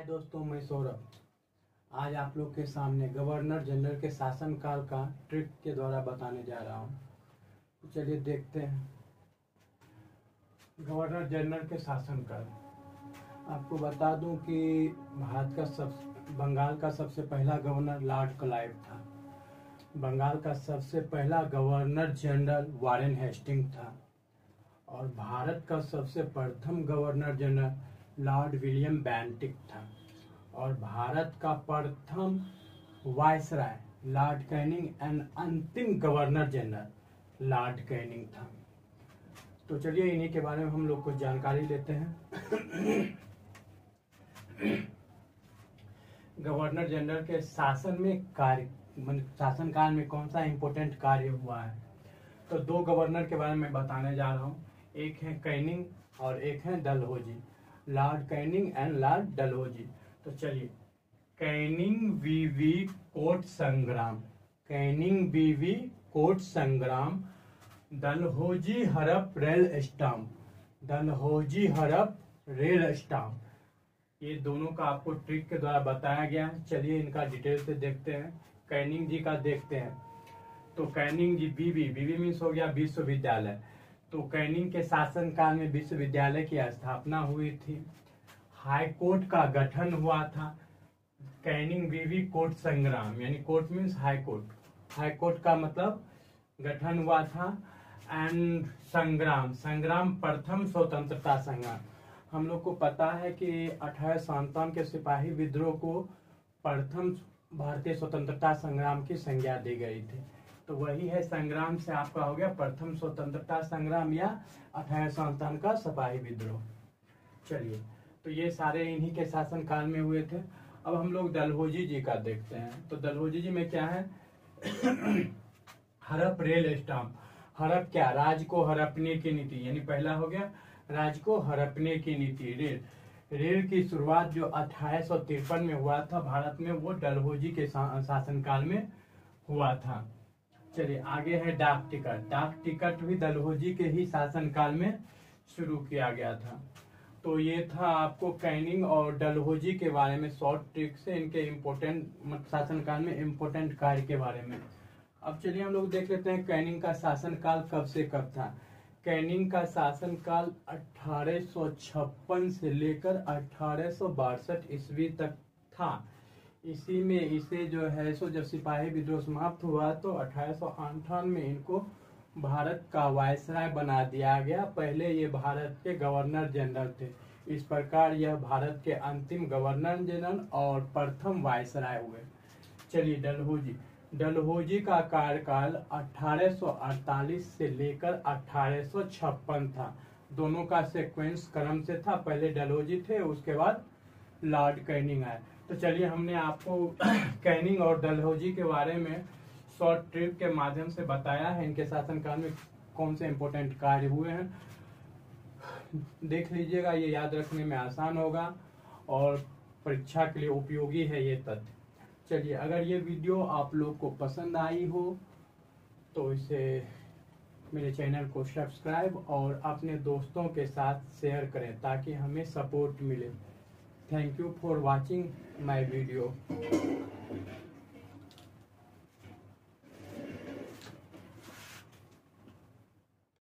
हाय दोस्तों, मैं सौरभ। आज आप लोग के सामने गवर्नर जनरल के शासनकाल का ट्रिक के द्वारा बताने जा रहा हूँ। तो चलिए देखते हैं। गवर्नर जनरल के शासनकाल आपको बता दूं कि बंगाल का सबसे पहला गवर्नर लॉर्ड क्लाइव था। बंगाल का सबसे पहला गवर्नर जनरल वारेन हेस्टिंग था और भारत का सबसे प्रथम governor general Lord William Bentinck था और भारत का प्रथम वायसराय लॉर्ड कैनिंग एंड अंतिम गवर्नर जनरल लॉर्ड कैनिंग था। तो चलिए इन्हीं के बारे में हम लोग कुछ जानकारी लेते हैं। गवर्नर जनरल के शासन में शासनकाल में कौन सा इम्पोर्टेंट कार्य हुआ है। तो दो गवर्नर के बारे में बताने जा रहा हूँ। एक है कैनिंग और एक है Dalhousie, Lord Canning and Lord Dalhousie. तो चलिए, कैनिंग वीवी कोर्ट संग्राम, कैनिंग वीवी कोर्ट संग्राम, डलहौजी हड़प रेल स्टाम्प, डलहौजी हड़प रेल स्टाम्प। ये दोनों का आपको ट्रिक के द्वारा बताया गया है। चलिए इनका डिटेल से देखते हैं। कैनिंग जी का देखते हैं। तो कैनिंग जी बीवी मीन्स हो गया विश्वविद्यालय। तो कैनिंग के शासनकाल में विश्वविद्यालय की स्थापना हुई थी, हाई कोर्ट का गठन हुआ था। कैनिंग वीवी कोर्ट संग्राम यानी court means high court, high court का मतलब गठन हुआ था। एंड संग्राम प्रथम स्वतंत्रता संग्राम। हम लोग को पता है कि 1857 के सिपाही विद्रोह को प्रथम भारतीय स्वतंत्रता संग्राम की संज्ञा दी गई थी। तो वही है, संग्राम से आपका हो गया प्रथम स्वतंत्रता संग्राम या 1857 का सिपाही विद्रोह। चलिए, तो ये सारे इन्हीं के शासनकाल में हुए थे। अब हम लोग डलहौजी जी का देखते हैं। तो डलहौजी जी में क्या है? हड़प रेल स्टाम्प। हड़प क्या? राज को हड़पने की नीति, यानी पहला हो गया राज को हड़पने की नीति। रेल की शुरुआत जो 1853 में हुआ था भारत में, वो डलहौजी के शासनकाल में हुआ था। चलिए आगे है डाक टिकट। डाक टिकट भी डलहौजी के ही शासनकाल में शुरू किया गया था। तो ये था आपको कैनिंग और डलहौजी के बारे में शॉर्ट ट्रिक से, इनके इम्पोर्टेंट शासनकाल में इम्पोर्टेंट कार्य के बारे में। अब चलिए हम लोग देख लेते हैं कैनिंग का शासनकाल कब से कब था। कैनिंग का शासनकाल 1856 से लेकर 1862 ईस्वी तक था। इसी में इसे जो है सो जब सिपाही विद्रोह समाप्त हुआ तो 1858 में इनको भारत का वायसराय बना दिया गया। पहले ये भारत के गवर्नर जनरल थे। इस प्रकार यह भारत के अंतिम गवर्नर जनरल और प्रथम वायसराय हुए। चलिए डलहौजी का कार्यकाल 1848 से लेकर 1856 था। दोनों का सीक्वेंस क्रम से था। पहले डलहौजी थे, उसके बाद लॉर्ड कैनिंग आए। तो चलिए हमने आपको कैनिंग और डलहौजी के बारे में शॉर्ट ट्रिक के माध्यम से बताया है। इनके शासनकाल में कौन से इम्पोर्टेंट कार्य हुए हैं देख लीजिएगा, ये याद रखने में आसान होगा और परीक्षा के लिए उपयोगी है ये तथ्य। चलिए, अगर ये वीडियो आप लोग को पसंद आई हो तो इसे मेरे चैनल को सब्सक्राइब और अपने दोस्तों के साथ शेयर करें ताकि हमें सपोर्ट मिले। Thank you for watching my video.